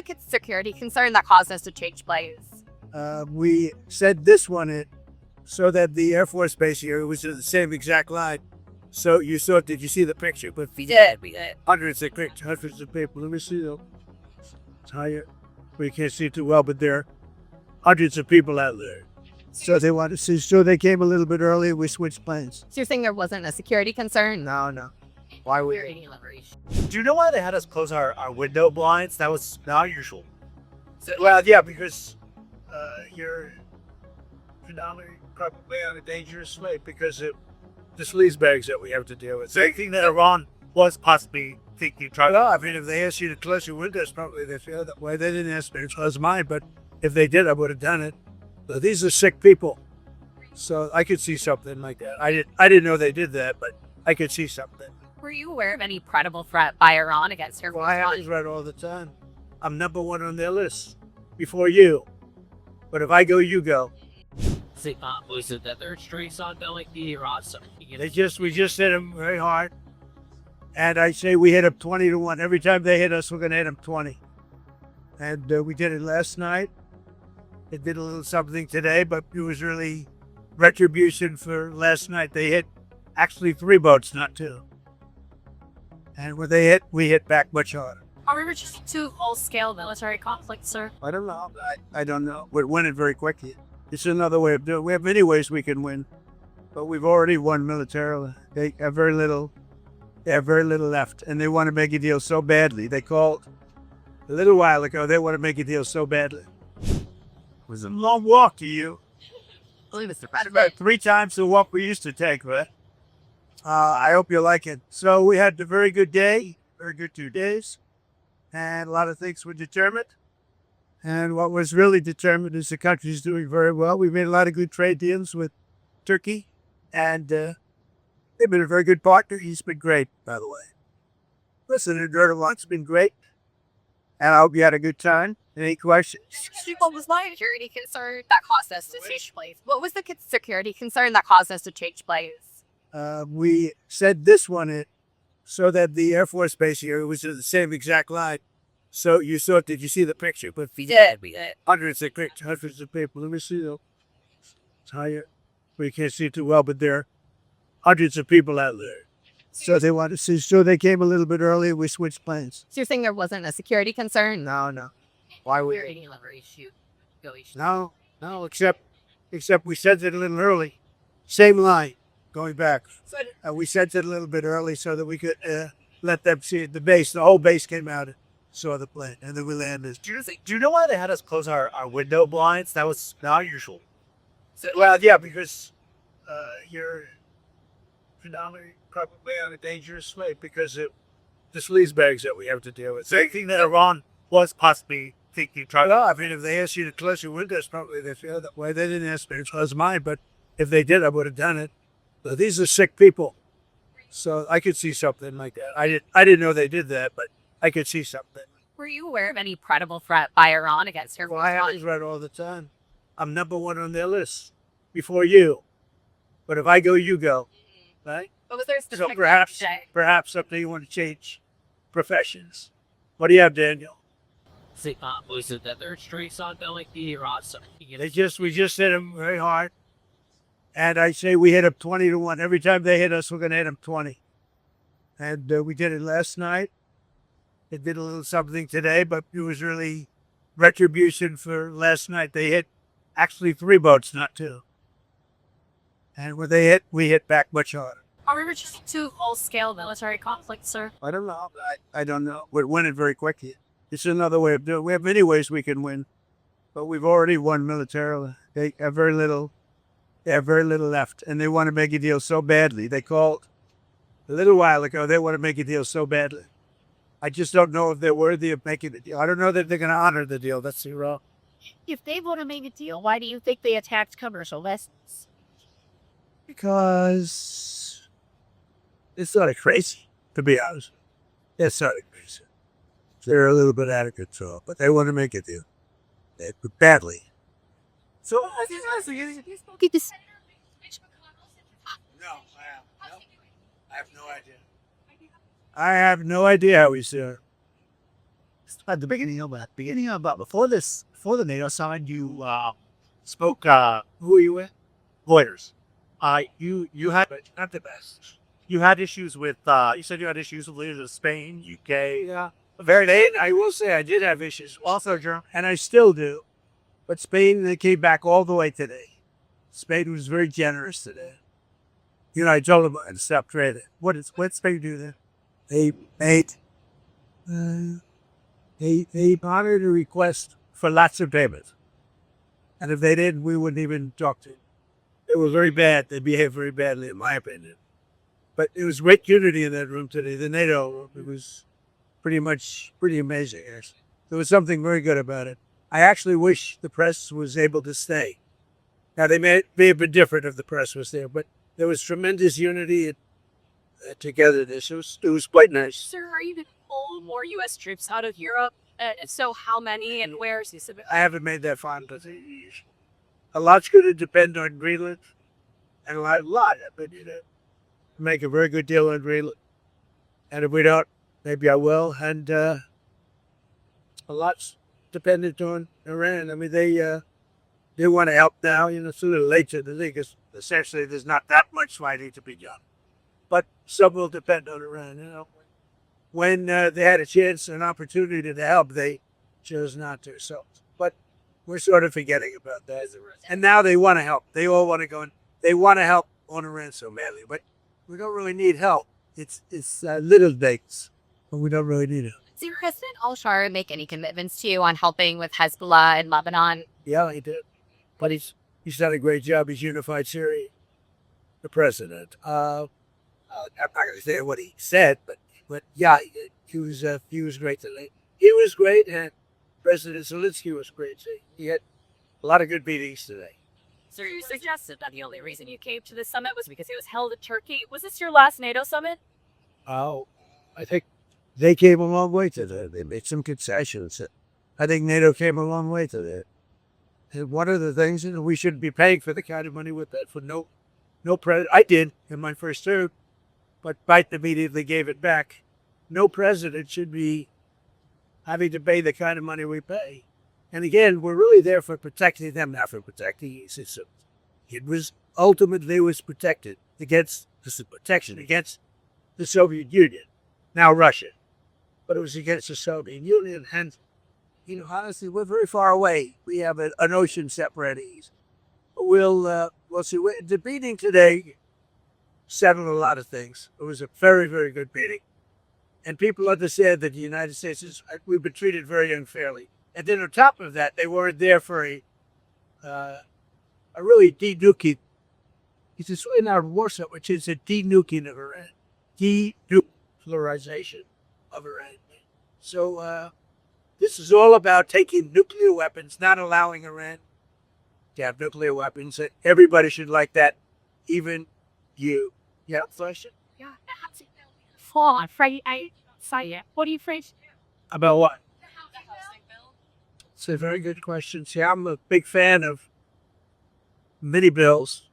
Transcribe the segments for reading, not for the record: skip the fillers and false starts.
kid's security concern that caused us to change plays? We set this one in so that the Air Force Base here was in the same exact line. So you saw, did you see the picture? But We did. hundreds of people. Let me see though. It's higher. We can't see too well, but there are hundreds of people out there. So they want to see. So they came a little bit early. We switched planes. So you're saying there wasn't a security concern? No. Why would? Do you know why they had us close our window blinds? That was not usual. Well, yeah, because you're predominantly probably on a dangerous way because of the sleazebags that we have to deal with. So you think that Iran was possibly thinking trying? Well, I mean, if they asked you to close your windows, probably they feel that way. They didn't ask me to close mine, but if they did, I would have done it. But these are sick people, so I could see something like that. I didn't know they did that, but I could see something. Were you aware of any credible threat by Iran against your Well, I have this read all the time. I'm number one on their list before you. But if I go, you go. Was it that third streaks on like the Iran stuff? We just hit them very hard. And I say we hit them 20-1. Every time they hit us, we're going to hit them 20. And we did it last night. It did a little something today, but it was really retribution for last night. They hit actually 3 boats, not 2. And when they hit, we hit back much harder. Are we reaching to full-scale military conflict, sir? I don't know. I don't know. We're winning very quickly. It's another way of doing it. We have many ways we can win, but we've already won militarily. They have very little left, and they want to make a deal so badly. They called a little while ago. They want to make a deal so badly. It was a long walk to you. About 3 times the walk we used to take, right? I hope you like it. So we had a very good day, very good 2 days, and a lot of things were determined. And what was really determined is the country's doing very well. We made a lot of good trade deals with Turkey, and they've been a very good partner. He's been great, by the way. Listen, Erdogan's been great, and I hope you had a good time. Any questions? What was my security concern that caused us to change plays? What was the kid's security concern that caused us to change plays? We set this one in so that the Air Force Base here was in the same exact line. So you saw, did you see the picture? But We did. hundreds of people. Let me see though. It's higher. We can't see too well, but there are hundreds of people out there. So they want to see. So they came a little bit early. We switched planes. So you're saying there wasn't a security concern? No. Why would? No. No. Except we sent it a little early. Same line going back. We sent it a little bit early so that we could let them see it. The base. The whole base came out. Saw the plane, and then we landed. Do you know why they had us close our window blinds? That was not usual. Well, yeah, because you're predominantly probably on a dangerous way because of the sleazebags that we have to deal with. So you think that Iran was possibly thinking trying? Well, I mean, if they asked you to close your windows, probably they feel that way. They didn't ask me to close mine, but if they did, I would have done it. But these are sick people, so I could see something like that. I didn't know they did that, but I could see something. Were you aware of any credible threat by Iran against your Well, I have this read all the time. I'm number one on their list before you. But if I go, you go. Right? What was there So specific perhaps something you want to change professions. What do you have, Daniel? Was it that third streaks on like the Iran stuff? We just hit them very hard. And I say we hit them 20-1. Every time they hit us, we're going to hit them 20. And we did it last night. It did a little something today, but it was really retribution for last night. They hit actually 3 boats, not 2. And when they hit, we hit back much harder. Are we reaching to full-scale military conflict, sir? I don't know. I don't know. We're winning very quickly. It's another way of doing it. We have many ways we can win, but we've already won militarily. They have very little left, and they want to make a deal so badly. They called a little while ago. They want to make a deal so badly. I just don't know if they're worthy of making the deal. I don't know that they're going to honor the deal. That's wrong. If they want to make a deal, why do you think they attacked commercial vessels? Because it's sort of crazy, to be honest. It's sort of crazy. They're a little bit out of control, but they want to make a deal. Badly. So, Look at this. no, I have no idea. I have no idea how he's there. At the beginning of before the NATO summit, you spoke. Who were you with? Lawyers. You had not the best. You had issues with. You said you had issues with leaders of Spain, UK. Yeah. Very late. I will say I did have issues, also, German, and I still do. But Spain, they came back all the way today. Spain was very generous today. You know, I told them to stop trading. What Spain do then? They made, they honored a request for lots of payments. And if they didn't, we wouldn't even talk to them. It was very bad. They behaved very badly, in my opinion. But it was great unity in that room today. The NATO room, it was pretty amazing, actually. There was something very good about it. I actually wish the press was able to stay. Now, they may have been different if the press was there, but there was tremendous unity and togetherness. It was quite nice. Sir, are you going to pull more U.S. troops out of Europe? If so, how many and where? I haven't made that final decision. A lot's going to depend on Greenland, and a lot. But make a very good deal on Greenland. And if we don't, maybe I will. And a lot's dependent on Iran. I mean, they want to help now. It's a little late to the thing because essentially there's not that much fighting to be done. But some will depend on Iran. When they had a chance, an opportunity to help, they chose not to. So, but we're sort of forgetting about that. And now they want to help. They all want to go in. They want to help on Iran so badly, but we don't really need help. It's little things, but we don't really need it. Did President al-Shara make any commitments to you on helping with Hezbollah in Lebanon? Yeah, he did. But he's done a great job. He's unified Syria, the president. I'm not going to say what he said, but yeah, he was great today. He was great, and President Zelensky was great too. He had a lot of good meetings today. Sir, you suggested that the only reason you came to this summit was because it was held in Turkey. Was this your last NATO summit? Oh, I think they came a long way today. They made some concessions. I think NATO came a long way today. And one of the things is we shouldn't be paying for the kind of money with that for no president. I did in my first term, but Biden immediately gave it back. No president should be having to pay the kind of money we pay. And again, we're really there for protecting them, not for protecting systems. It was ultimately protected against protection against the Soviet Union, now Russia, but it was against the Soviet Union. And honestly, we're very far away. We have an ocean separating us. We'll see. The meeting today settled a lot of things. It was a very, very good meeting, and people understand that the United States we've been treated very unfairly. And then on top of that, they weren't there for a really de-nuking. It's really not Warsaw, which is a de-nuking of Iran, de-nuclearization of Iran. So this is all about taking nuclear weapons, not allowing Iran to have nuclear weapons. Everybody should like that, even you. Yeah, question? Yeah. I'm afraid I say it. What are you afraid to do? About what? It's a very good question. See, I'm a big fan of many bills,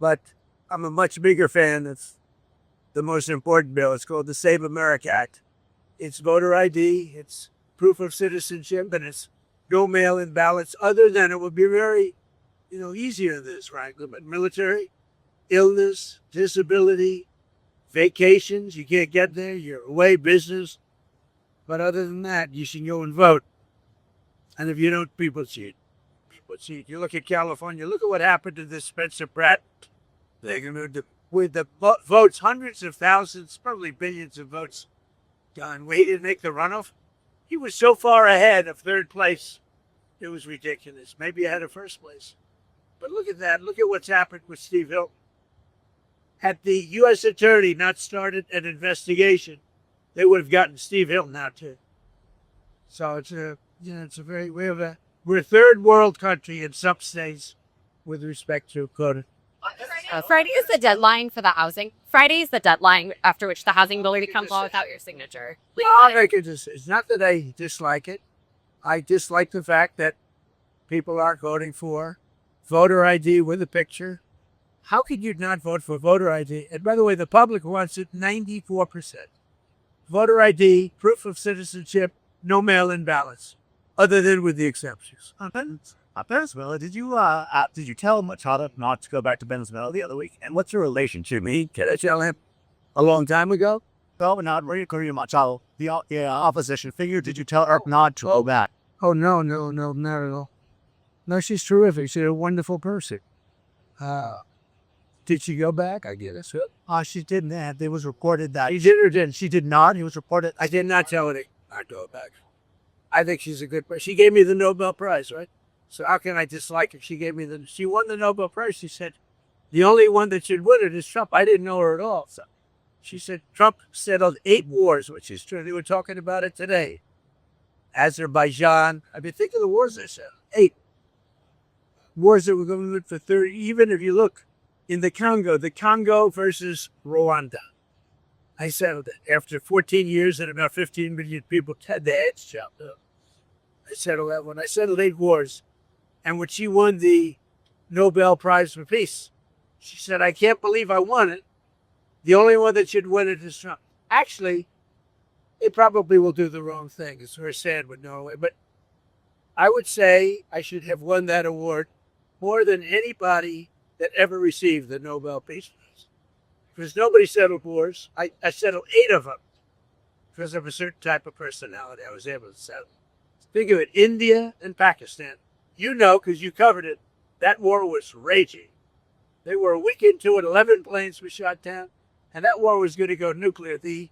but I'm a much bigger fan of the most important bill. It's called the Save America Act. It's voter ID, it's proof of citizenship, and it's no mail-in ballots. Other than it would be very, easier than this, right? But military, illness, disability, vacations, you can't get there, you're away, business. But other than that, you should go and vote. And if you don't, people cheat. You look at California, look at what happened to this Spencer Pratt thing. With the votes, hundreds of thousands, probably billions of votes gone. We didn't make the runoff. He was so far ahead of third place, it was ridiculous. Maybe ahead of first place. But look at that. Look at what's happened with Steve Hill. Had the U.S. attorney not started an investigation, they would have gotten Steve Hill now too. So we're a third world country in some states with respect to quota. Friday is the deadline for the housing. Friday is the deadline after which the housing bill becomes law without your signature. I'll make a decision. It's not that I dislike it. I dislike the fact that people aren't voting for voter ID with a picture. How could you not vote for voter ID? And by the way, the public wants it 94%. voter ID, proof of citizenship, no mail-in ballots, other than with the exceptions. Venezuela, did you tell Mojtaba not to go back to Venezuela the other week? And what's your relationship? Me? Did I tell him a long time ago? No, not really. Mojtaba, the opposition figure. Did you tell her not to go back? Oh, no, not at all. No, she's terrific. She's a wonderful person. Did she go back? I guess. She didn't. And it was reported that She did or didn't? she did not. It was reported. I did not tell her to not go back. I think she's a good person. She gave me the Nobel Prize, right? So how can I dislike her? She won the Nobel Prize. She said, the only one that should win it is Trump. I didn't know her at all. So she said, Trump settled 8 wars, which is true. They were talking about it today. Azerbaijan. I mean, think of the wars they settled. 8 wars that were going to live for 30. Even if you look in the Congo versus Rwanda. I settled it. After 14 years and about 15 million people had their heads chopped up. I settled that one. I settled 8 wars. And when she won the Nobel Prize for Peace, she said, I can't believe I won it. The only one that should win it is Trump. Actually, they probably will do the wrong thing. It's very sad with Norway. But I would say I should have won that award more than anybody that ever received the Nobel Peace Prize. Because nobody settled wars. I settled 8 of them. Because of a certain type of personality, I was able to settle. Think of it, India and Pakistan. You know, because you covered it, that war was raging. They were a week into it, 11 planes were shot down, and that war was going to go nuclear. The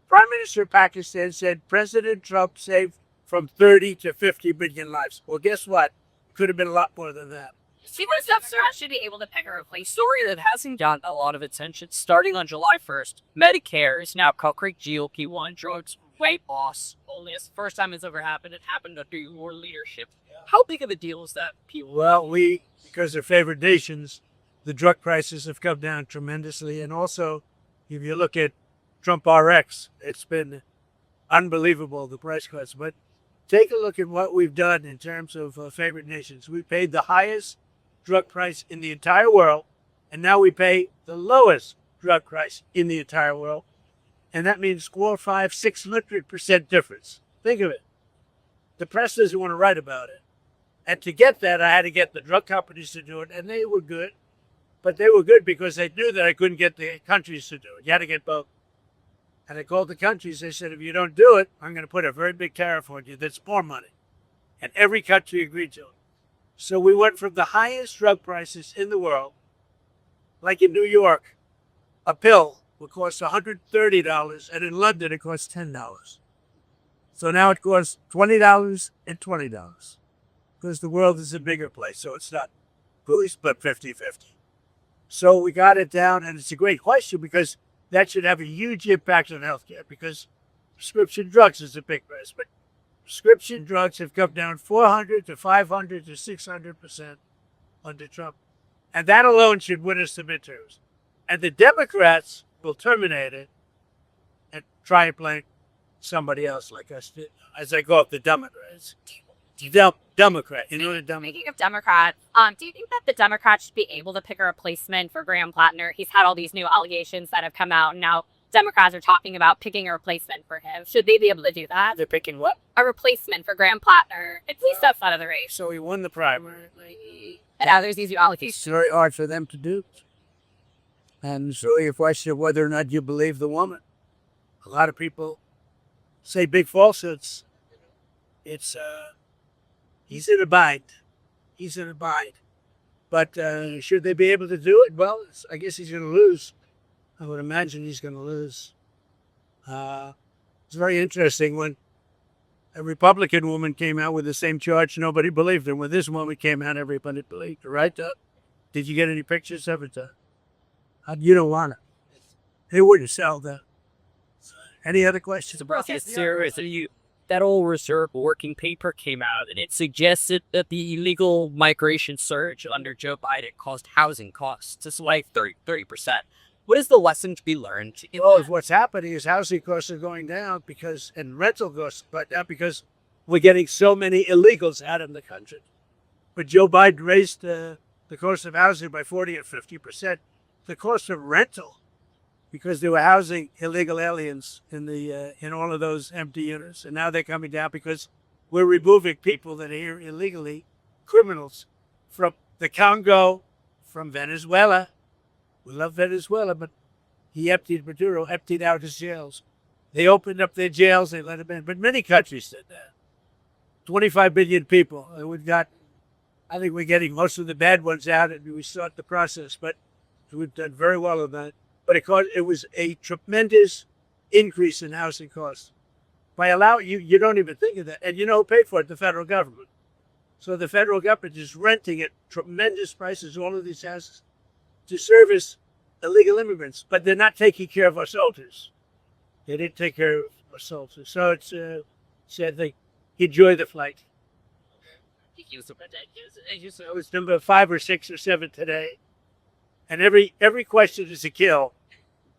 Prime Minister of Pakistan said President Trump saved from 30 to 50 million lives. Well, guess what? Could have been a lot more than that. She was Democrats should be able to pick a replacement. Story that hasn't gotten a lot of attention starting on July 1st. Medicare is now covering GLP-1 drugs. Weight loss. Only it's the first time it's ever happened. It happened under your leadership. How big of a deal is that, people? Well, because they're favored nations, the drug prices have come down tremendously. And also, if you look at Trump RX, it's been unbelievable, the price cuts. But take a look at what we've done in terms of favored nations. We paid the highest drug price in the entire world, and now we pay the lowest drug price in the entire world. And that means 400, 500, 600% difference. Think of it. The press doesn't want to write about it. And to get that, I had to get the drug companies to do it, and they were good. But they were good because they knew that I couldn't get the countries to do it. You had to get both. And I called the countries. They said, if you don't do it, I'm going to put a very big tariff on you that's more money. And every country agreed to it. So we went from the highest drug prices in the world, like in New York, a pill would cost $130, and in London it costs $10. So now it costs $20 and $20 because the world is a bigger place. So it's not fully split 50-50. So we got it down, and it's a great question because that should have a huge impact on healthcare because prescription drugs is a big price. But prescription drugs have come down 400 to 500 to 600% under Trump. And that alone should win us the midterms. And the Democrats will terminate it and try and blame somebody else like us did. As I go up the Democrats. Democrat. You know the Democrat. Speaking of Democrats, do you think that the Democrats should be able to pick a replacement for Graham Plattner? He's had all these new allegations that have come out, and now Democrats are talking about picking a replacement for him. Should they be able to do that? They're picking what? A replacement for Graham Plattner. At least that's out of the race. So he won the primary. And now there's these new allegations. It's very hard for them to do. And it's really a question of whether or not you believe the woman. A lot of people say big falsehoods. It's, he's in a bind. He's in a bind. But should they be able to do it? Well, I guess he's going to lose. I would imagine he's going to lose. It's very interesting when a Republican woman came out with the same charge, nobody believed her. When this woman came out, everybody believed her, right, Doug? Did you get any pictures of it, Doug? You don't want it. They wouldn't sell that. Any other questions? That old reserve working paper came out, and it suggested that the illegal migration surge under Joe Biden caused housing costs to spike 30%. What is the lesson to be learned? Well, what's happening is housing costs are going down and rental costs, but not because we're getting so many illegals out of the country. But Joe Biden raised the cost of housing by 40 or 50%. The cost of rental because they were housing illegal aliens in all of those empty units, and now they're coming down because we're removing people that are here illegally, criminals from the Congo, from Venezuela. We love Venezuela, but Maduro emptied out his jails. They opened up their jails, they let them in. But many countries did that. 25 billion people. I think we're getting most of the bad ones out, and we start the process. But we've done very well on that. But it was a tremendous increase in housing costs. By allowing you don't even think of that. And you know who paid for it? The federal government. So the federal government is renting at tremendous prices all of these houses to service illegal immigrants. But they're not taking care of our soldiers. They didn't take care of our soldiers. So it's a sad thing. Enjoy the flight. It was number 5 or 6 or 7 today. And every question is a kill.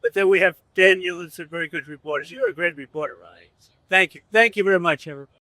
But then we have Daniel and some very good reporters. You're a great reporter, right? Thank you. Thank you very much, everyone.